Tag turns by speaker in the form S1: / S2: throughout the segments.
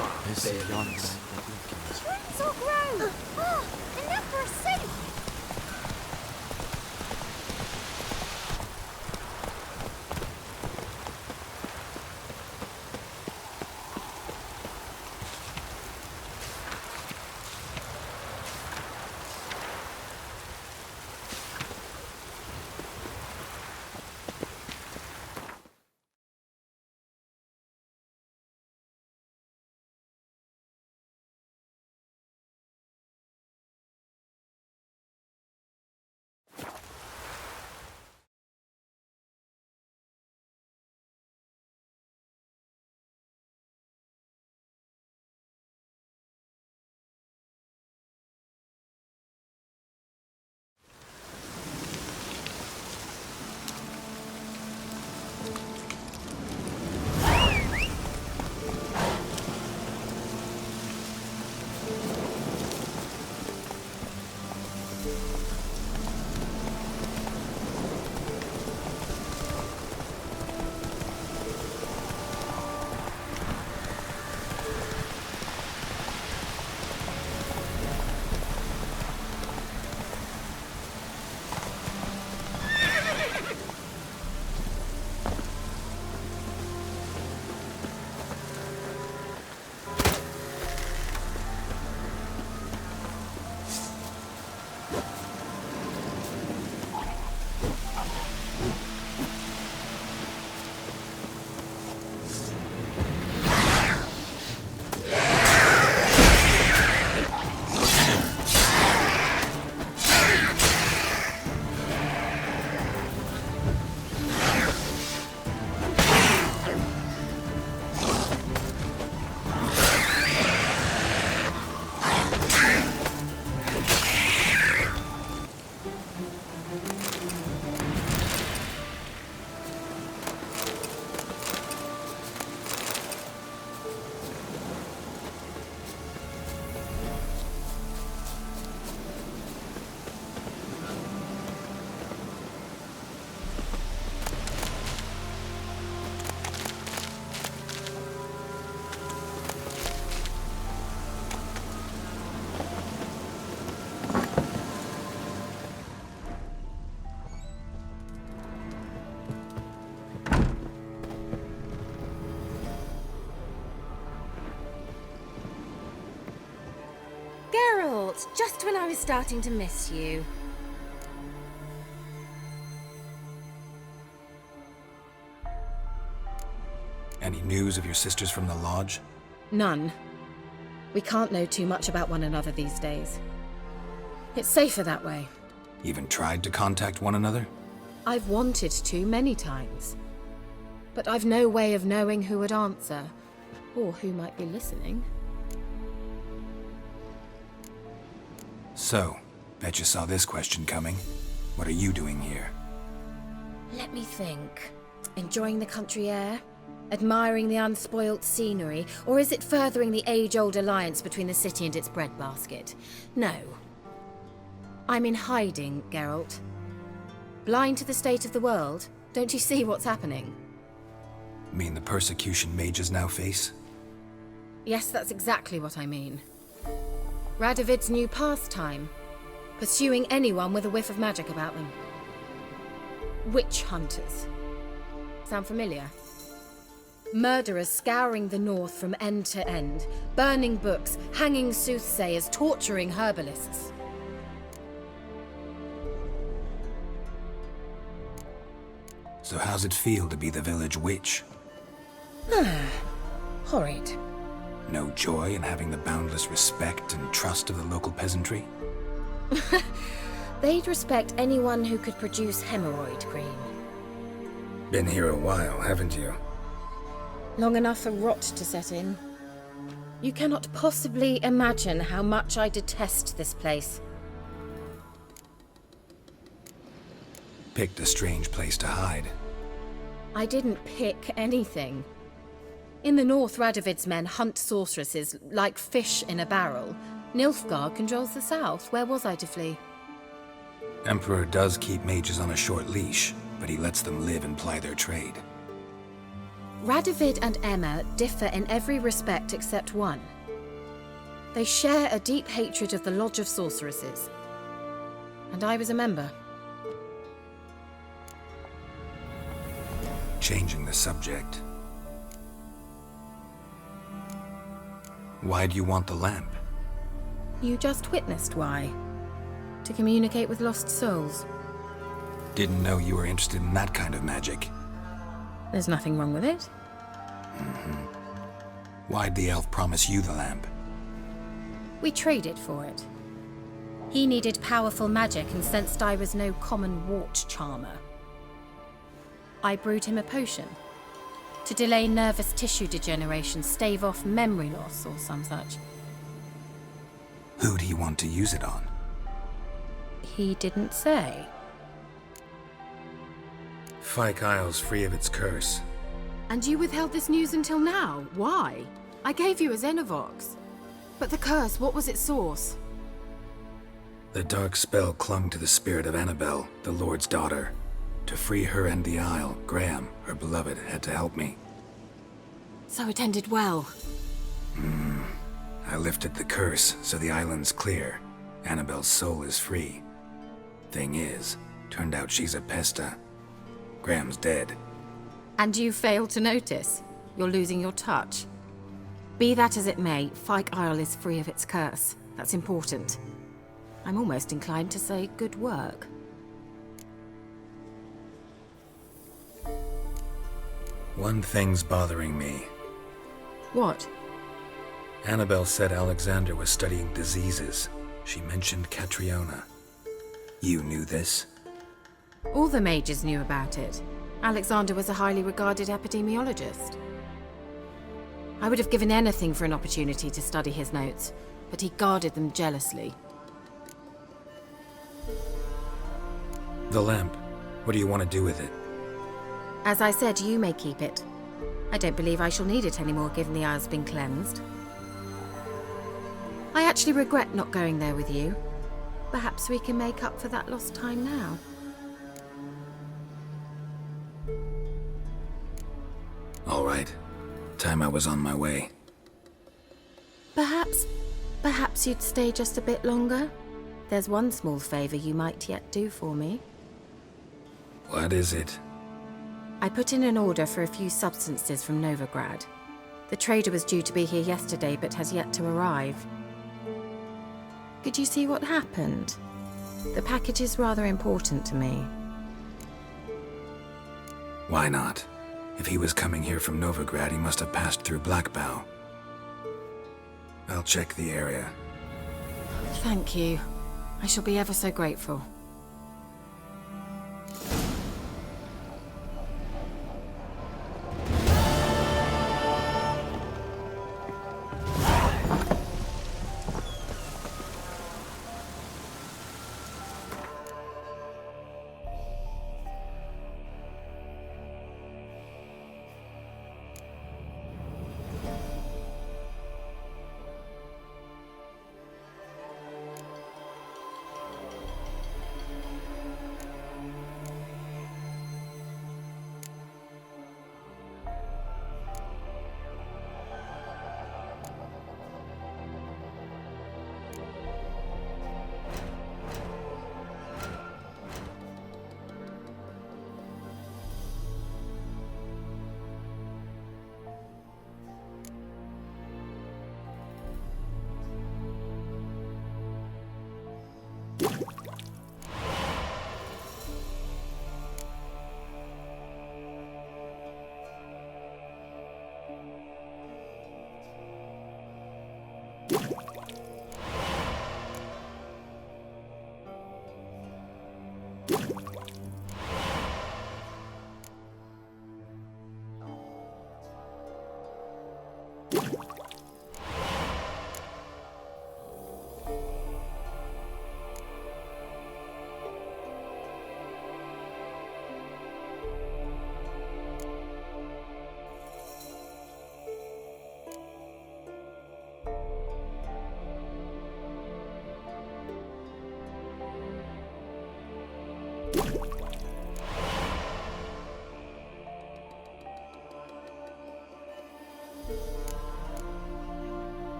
S1: barbarians.
S2: Trees all grow! Oh, enough for a soup! Just when I was starting to miss you.
S3: Any news of your sisters from the lodge?
S4: None. We can't know too much about one another these days. It's safer that way.
S3: Even tried to contact one another?
S4: I've wanted to many times. But I've no way of knowing who would answer, or who might be listening.
S3: So, bet you saw this question coming. What are you doing here?
S4: Let me think. Enjoying the country air? Admiring the unspoilt scenery? Or is it furthering the age-old alliance between the city and its breadbasket? No. I'm in hiding, Geralt. Blind to the state of the world? Don't you see what's happening?
S3: Mean the persecution mages now face?
S4: Yes, that's exactly what I mean. Radovid's new pastime. Pursuing anyone with a whiff of magic about them. Witch hunters. Sound familiar? Murderers scouring the north from end to end, burning books, hanging soothsayers, torturing herbalists.
S3: So how's it feel to be the village witch?
S4: Horrid.
S3: No joy in having the boundless respect and trust of the local peasantry?
S4: They'd respect anyone who could produce hemorrhoid cream.
S3: Been here a while, haven't you?
S4: Long enough for rot to set in. You cannot possibly imagine how much I detest this place.
S3: Picked a strange place to hide.
S4: I didn't pick anything. In the north, Radovid's men hunt sorceresses like fish in a barrel. Nilfgaard controls the south. Where was I to flee?
S3: Emperor does keep mages on a short leash, but he lets them live and ply their trade.
S4: Radovid and Emma differ in every respect except one. They share a deep hatred of the Lodge of Sorceresses. And I was a member.
S3: Changing the subject. Why do you want the lamp?
S4: You just witnessed why. To communicate with lost souls.
S3: Didn't know you were interested in that kind of magic.
S4: There's nothing wrong with it.
S3: Why'd the elf promise you the lamp?
S4: We traded for it. He needed powerful magic and sensed I was no common wart charmer. I brewed him a potion. To delay nervous tissue degeneration, stave off memory loss or some such.
S3: Who do you want to use it on?
S4: He didn't say.
S3: Fyke Isle's free of its curse.
S4: And you withheld this news until now? Why? I gave you a Xenovox. But the curse, what was its source?
S3: The dark spell clung to the spirit of Annabelle, the Lord's daughter. To free her and the Isle, Graham, her beloved, had to help me.
S4: So it ended well.
S3: I lifted the curse, so the island's clear. Annabelle's soul is free. Thing is, turned out she's a pesta. Graham's dead.
S4: And you failed to notice. You're losing your touch. Be that as it may, Fyke Isle is free of its curse. That's important. I'm almost inclined to say good work.
S3: One thing's bothering me.
S4: What?
S3: Annabelle said Alexander was studying diseases. She mentioned Catriona. You knew this?
S4: All the mages knew about it. Alexander was a highly regarded epidemiologist. I would have given anything for an opportunity to study his notes, but he guarded them jealously.
S3: The lamp. What do you want to do with it?
S4: As I said, you may keep it. I don't believe I shall need it anymore, given the Isle's been cleansed. I actually regret not going there with you. Perhaps we can make up for that lost time now.
S3: All right. Time I was on my way.
S4: Perhaps you'd stay just a bit longer? There's one small favor you might yet do for me.
S3: What is it?
S4: I put in an order for a few substances from Novigrad. The trader was due to be here yesterday, but has yet to arrive. Could you see what happened? The package is rather important to me.
S3: Why not? If he was coming here from Novigrad, he must have passed through Blackbow. I'll check the area.
S4: Thank you. I shall be ever so grateful.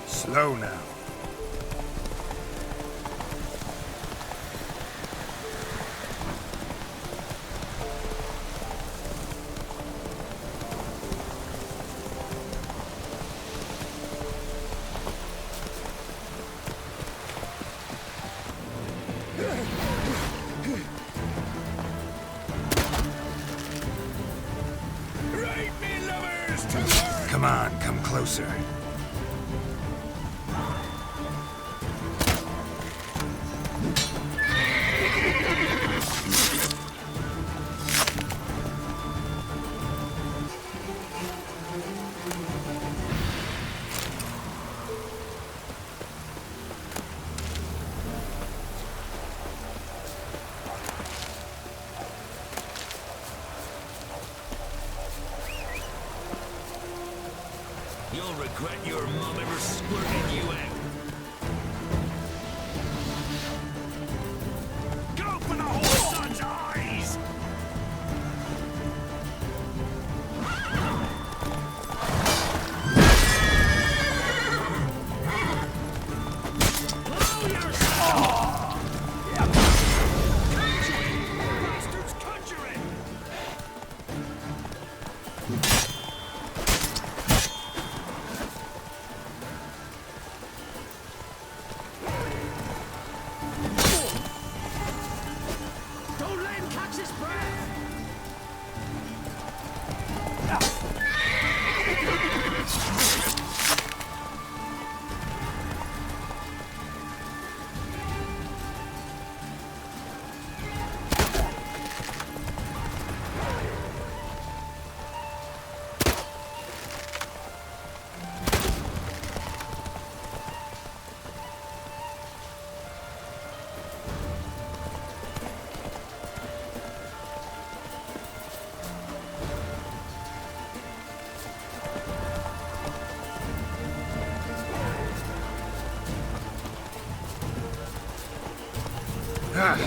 S3: Slow now. Come on, come closer.
S1: You'll regret your mom ever squirting you out. Go for the whole son's eyes! Blow yourself! Bastards conjuring! Don't let him catch his breath!
S3: Ah.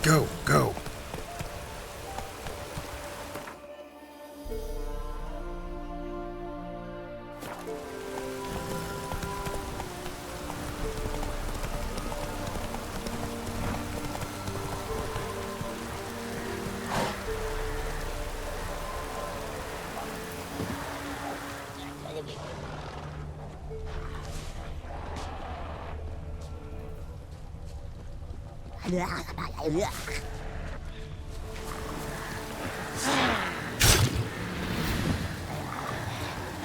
S3: Go, go.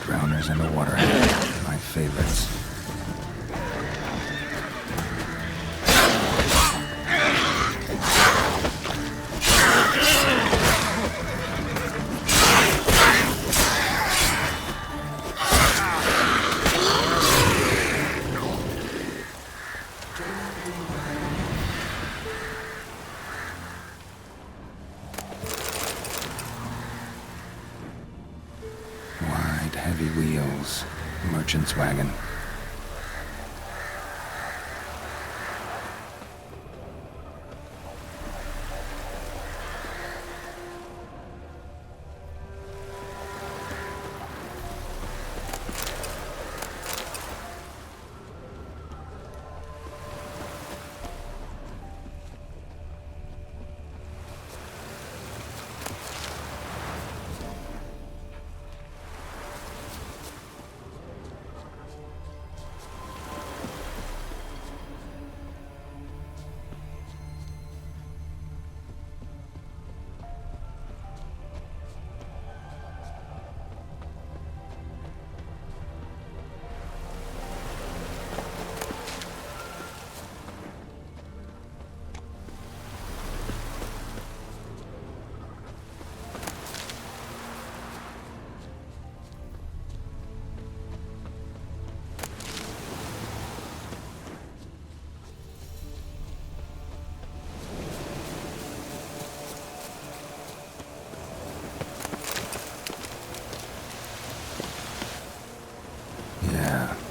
S3: Drowners in the water. My favorites. Wide, heavy wheels. Merchant's wagon.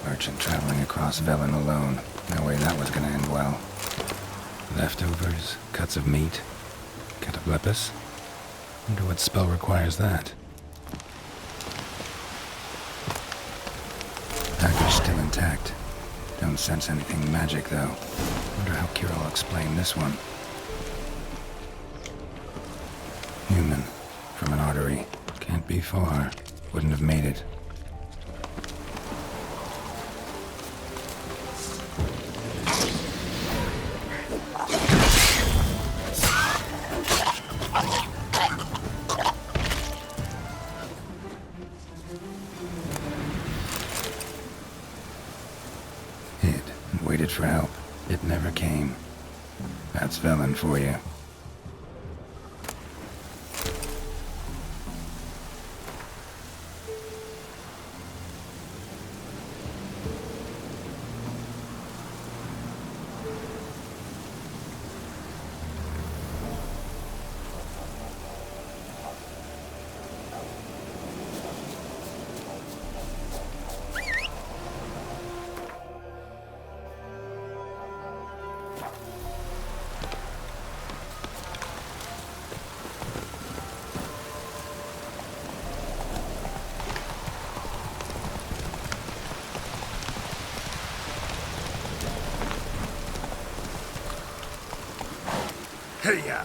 S3: Merchant traveling across Velen alone. No way that was gonna end well. Leftovers, cuts of meat, cataplepis. Wonder what spell requires that. Package still intact. Don't sense anything magic though. Wonder how Kira will explain this one. Human, from an artery. Can't be far. Wouldn't have made it. Waited for help. It never came. That's Velen for you. Hey-ya!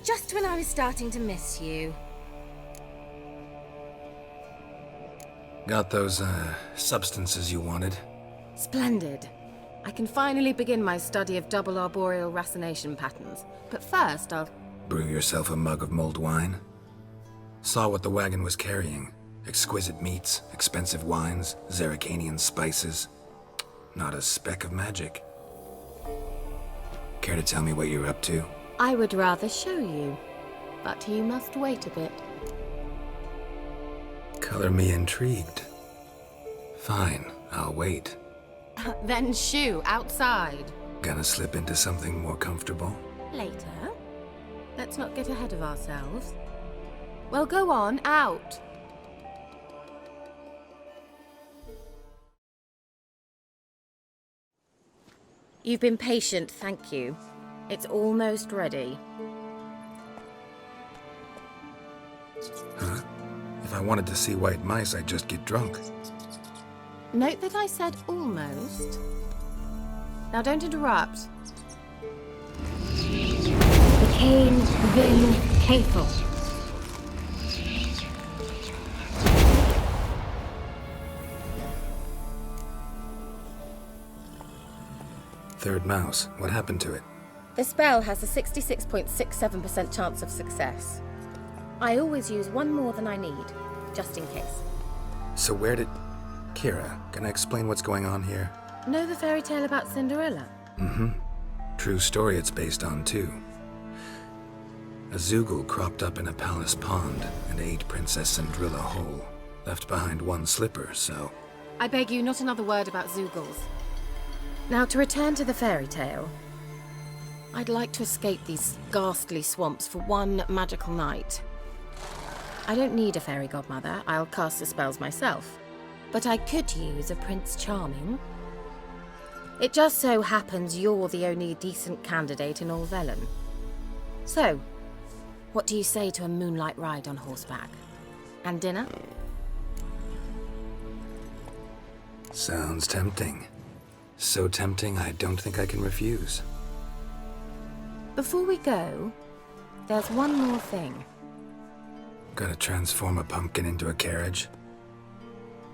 S4: Just when I was starting to miss you.
S3: Got those, substances you wanted?
S4: Splendid. I can finally begin my study of double arboreal racination patterns. But first, I'll...
S3: Brew yourself a mug of mulled wine? Saw what the wagon was carrying. Exquisite meats, expensive wines, Zerrikanian spices. Not a speck of magic. Care to tell me what you're up to?
S4: I would rather show you, but you must wait a bit.
S3: Color me intrigued. Fine, I'll wait.
S4: Then shoo, outside.
S3: Gonna slip into something more comfortable?
S4: Later. Let's not get ahead of ourselves. Well, go on, out. You've been patient, thank you. It's almost ready.
S3: Huh? If I wanted to see white mice, I'd just get drunk.
S4: Note that I said almost. Now don't interrupt. The Cain Vin Cathel.
S3: Third mouse. What happened to it?
S4: The spell has a 66.67% chance of success. I always use one more than I need, just in case.
S3: So where did... Kira, can I explain what's going on here?
S4: Know the fairy tale about Cinderella?
S3: Mm-hmm. True story it's based on, too. A Zoogle cropped up in a palace pond and ate Princess Cinderella whole. Left behind one slipper, so...
S4: I beg you, not another word about Zoogles. Now, to return to the fairy tale, I'd like to escape these ghastly swamps for one magical night. I don't need a fairy godmother, I'll cast the spells myself. But I could use a Prince Charming. It just so happens you're the only decent candidate in all Velen. So, what do you say to a moonlight ride on horseback? And dinner?
S3: Sounds tempting. So tempting, I don't think I can refuse.
S4: Before we go, there's one more thing.
S3: Gotta transform a pumpkin into a carriage?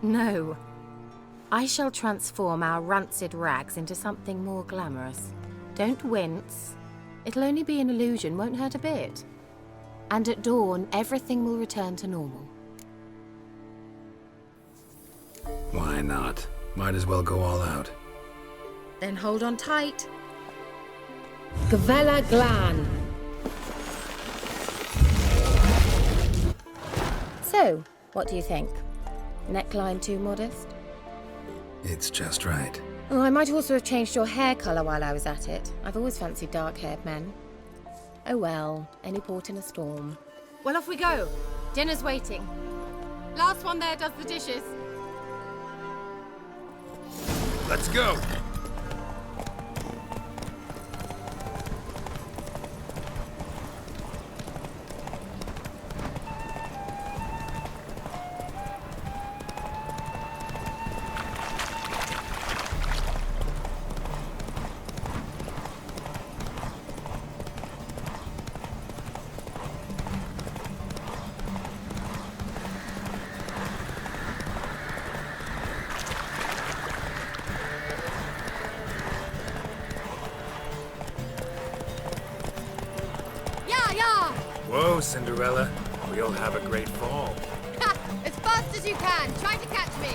S4: No. I shall transform our rancid rags into something more glamorous. Don't wince. It'll only be an illusion, won't hurt a bit. And at dawn, everything will return to normal.
S3: Why not? Might as well go all out.
S4: Then hold on tight. Gavella Glan. So, what do you think? Neckline too modest?
S3: It's just right.
S4: Oh, I might also have changed your hair colour while I was at it. I've always fancied dark-haired men. Oh well, any port in a storm. Well, off we go. Dinner's waiting. Last one there does the dishes.
S1: Let's go!
S3: Whoa, Cinderella. We'll have a great fall.
S4: Ha! As fast as you can. Try to catch me.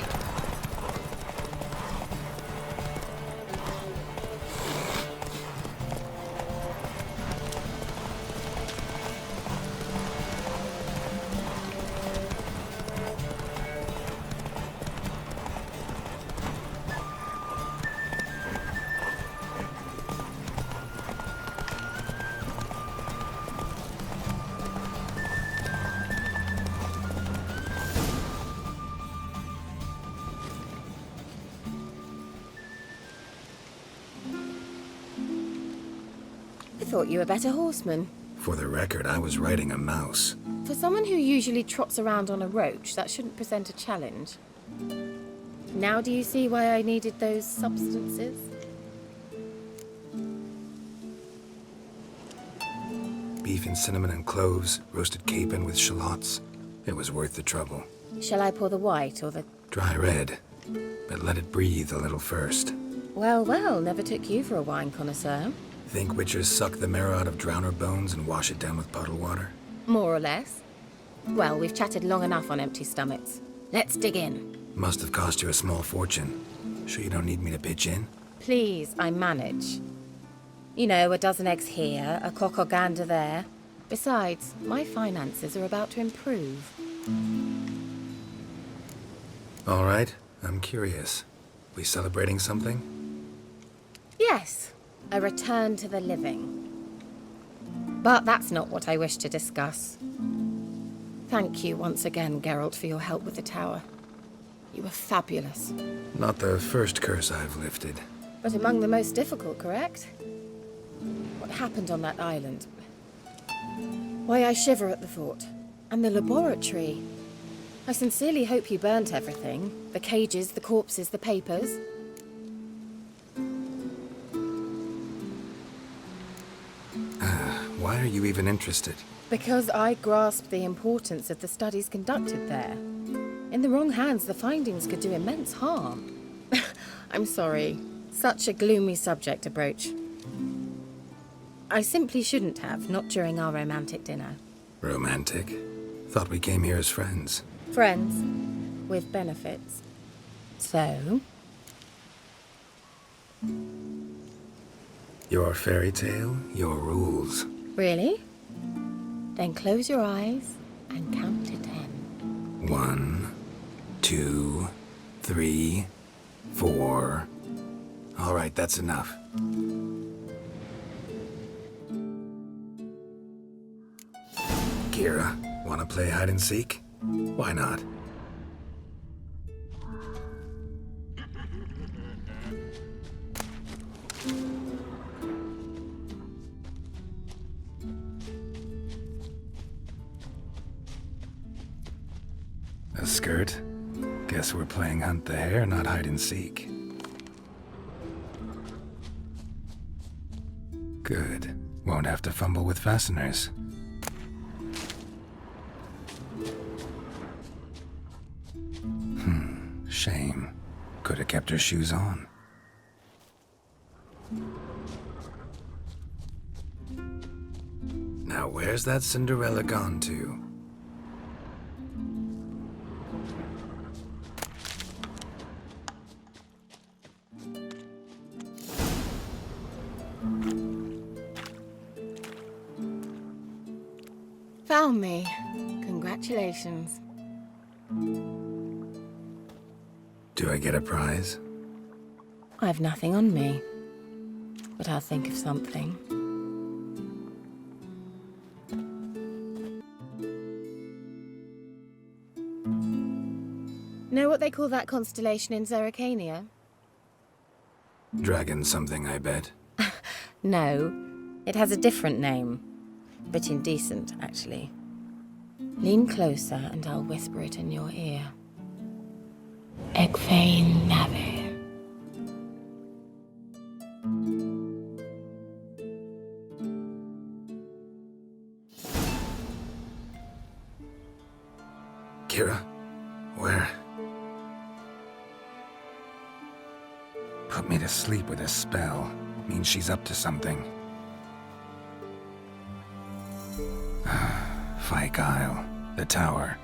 S4: I thought you were a better horseman.
S3: For the record, I was riding a mouse.
S4: For someone who usually trots around on a roach, that shouldn't present a challenge. Now do you see why I needed those substances?
S3: Beef and cinnamon and cloves, roasted capon with shallots. It was worth the trouble.
S4: Shall I pour the white or the...
S3: Dry red, but let it breathe a little first.
S4: Well, well, never took you for a wine connoisseur.
S3: Think witchers suck the marrow out of drowner bones and wash it down with puddle water?
S4: More or less. Well, we've chatted long enough on empty stomachs. Let's dig in.
S3: Must have cost you a small fortune. Sure you don't need me to pitch in?
S4: Please, I manage. You know, a dozen eggs here, a cock or gander there. Besides, my finances are about to improve.
S3: All right, I'm curious. We celebrating something?
S4: Yes, a return to the living. But that's not what I wish to discuss. Thank you once again, Geralt, for your help with the tower. You were fabulous.
S3: Not the first curse I've lifted.
S4: But among the most difficult, correct? What happened on that island? Why, I shiver at the thought. And the laboratory. I sincerely hope you burnt everything. The cages, the corpses, the papers.
S3: Why are you even interested?
S4: Because I grasped the importance of the studies conducted there. In the wrong hands, the findings could do immense harm. I'm sorry. Such a gloomy subject to broach. I simply shouldn't have, not during our romantic dinner.
S3: Romantic? Thought we came here as friends.
S4: Friends, with benefits. So?
S3: Your fairy tale, your rules.
S4: Really? Then close your eyes and count to 10.
S3: 1, 2, 3, 4. All right, that's enough. Kira, wanna play hide and seek? Why not? A skirt? Guess we're playing hunt the hare, not hide and seek. Good. Won't have to fumble with fasteners. Shame. Could have kept her shoes on. Now where's that Cinderella gone to?
S4: Found me. Congratulations.
S3: Do I get a prize?
S4: I've nothing on me. But I'll think of something. Know what they call that constellation in Zerrikania?
S3: Dragon something, I bet.
S4: No, it has a different name. Bit indecent, actually. Lean closer and I'll whisper it in your ear. Egfain Nave.
S3: Kira? Where? Put me to sleep with a spell. Means she's up to something. Fyke Isle. The tower.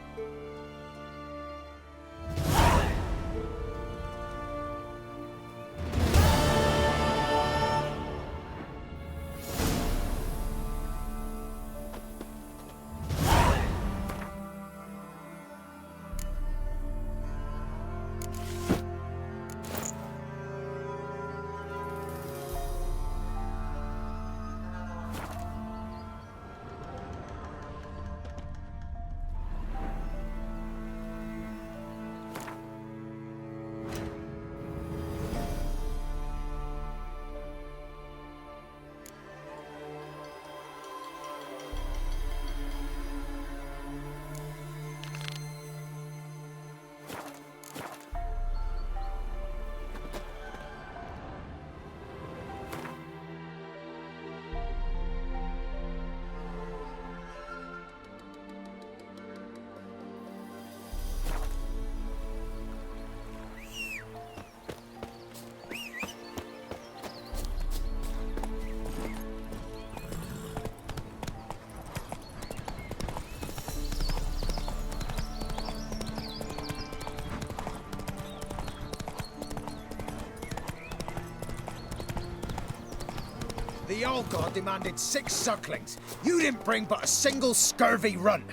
S5: The old god demanded 6 sucklings. You didn't bring but a single scurvy runt.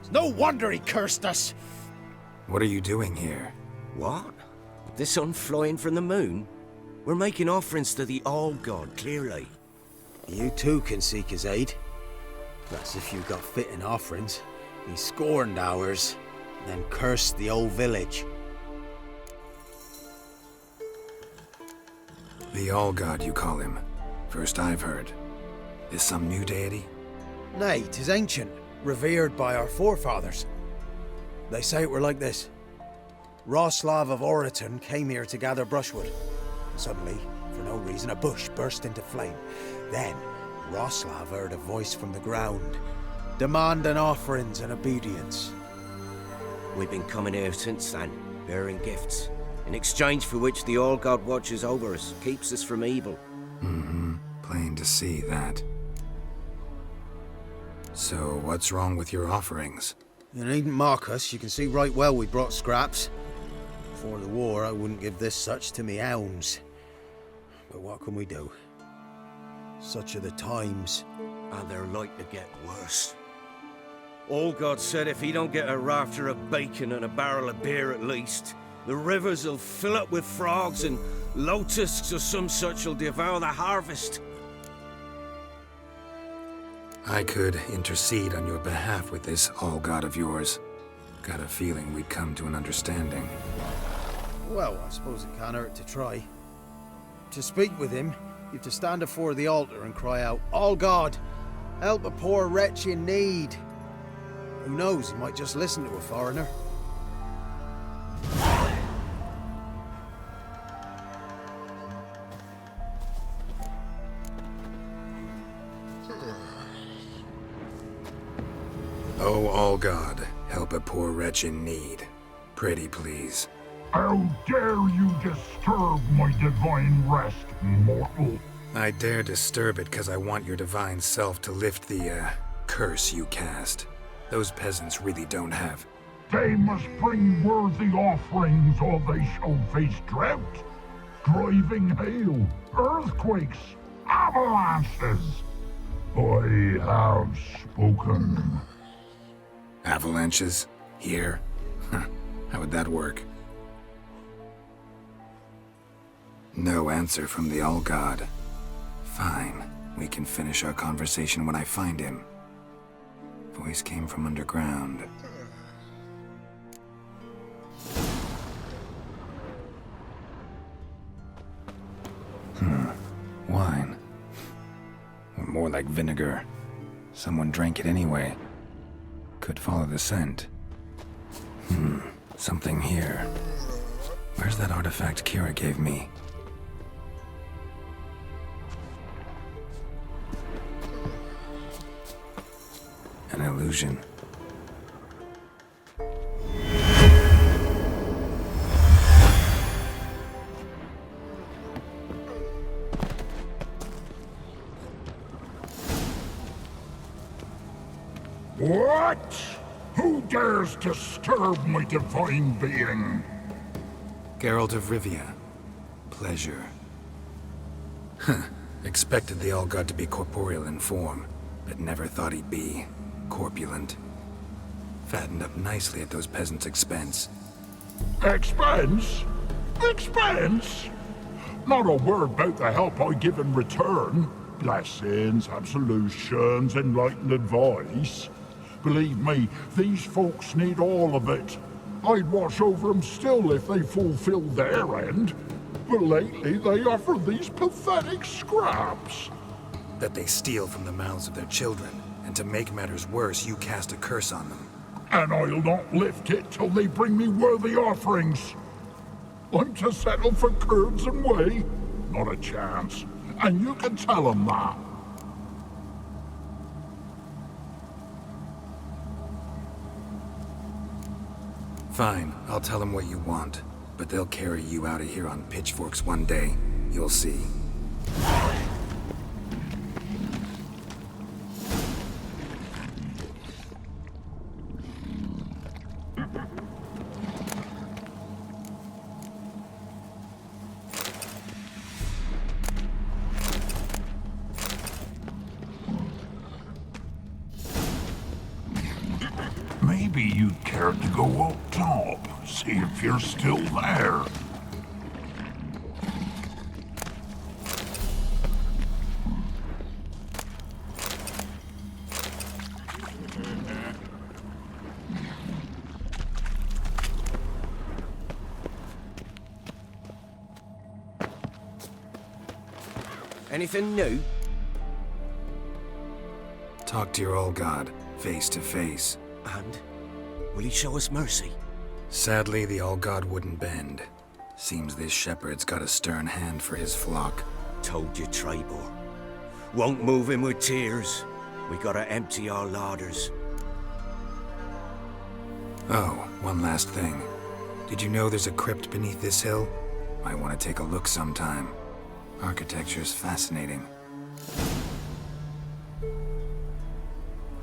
S5: It's no wonder he cursed us.
S3: What are you doing here?
S6: What? The sun flying from the moon? We're making offerings to the old god, clearly.
S5: You too can seek his aid. That's if you got fitting offerings. He scorned ours, then cursed the old village.
S3: The All-God, you call him. First I've heard. Is some new deity?
S5: Nay, 'tis ancient, revered by our forefathers. They say it were like this. Roslav of Oriton came here to gather brushwood. Suddenly, for no reason, a bush burst into flame. Then, Roslav heard a voice from the ground, demanding offerings and obedience.
S6: We've been coming here since then, bearing gifts, in exchange for which the All God watches over us, keeps us from evil.
S3: Plain to see that. So, what's wrong with your offerings?
S5: You needn't mock us, you can see right well we brought scraps. Before the war, I wouldn't give this such to me hounds. But what can we do? Such are the times.
S6: And they're like to get worse. All God said if he don't get a rafter of bacon and a barrel of beer at least, the rivers will fill up with frogs and locusts or some such will devour the harvest.
S3: I could intercede on your behalf with this All-God of yours. Got a feeling we'd come to an understanding.
S5: Well, I suppose it can't hurt to try. To speak with him, you have to stand before the altar and cry out, "All God, help a poor wretch in need." Who knows, he might just listen to a foreigner.
S3: Oh, All-God, help a poor wretch in need. Pretty please.
S7: How dare you disturb my divine rest, mortal?
S3: I dare disturb it because I want your divine self to lift the, curse you cast. Those peasants really don't have.
S7: They must bring worthy offerings or they shall face drought, driving hail, earthquakes, avalanches. I have spoken.
S3: Avalanches? Here? How would that work? No answer from the All-God. Fine. We can finish our conversation when I find him. Voice came from underground. Wine. Or more like vinegar. Someone drank it anyway. Could follow the scent. Something here. Where's that artifact Kira gave me? An illusion.
S7: What? Who dares disturb my divine being?
S3: Geralt of Rivia. Pleasure. Expected the All-God to be corporeal in form, but never thought he'd be corpulent. Fattened up nicely at those peasants' expense.
S7: Expense? Expense? Not a word about the help I give in return. Blessings, absolutions, enlightened advice. Believe me, these folks need all of it. I'd watch over them still if they fulfilled their end. But lately they offer these pathetic scraps.
S3: That they steal from the mouths of their children, and to make matters worse, you cast a curse on them.
S7: And I'll not lift it till they bring me worthy offerings. I'm to settle for curds and whey? Not a chance. And you can tell them that.
S3: Fine, I'll tell them what you want. But they'll carry you out of here on pitchforks one day. You'll see.
S7: go up top, see if you're still there.
S6: Anything new?
S3: Talk to your old god, face to face.
S6: And? Will he show us mercy?
S3: Sadly, the old god wouldn't bend. Seems this shepherd's got a stern hand for his flock.
S6: Told you, Trebor. Won't move him with tears. We gotta empty our larders.
S3: Oh, one last thing. Did you know there's a crypt beneath this hill? Might want to take a look sometime. Architecture's fascinating.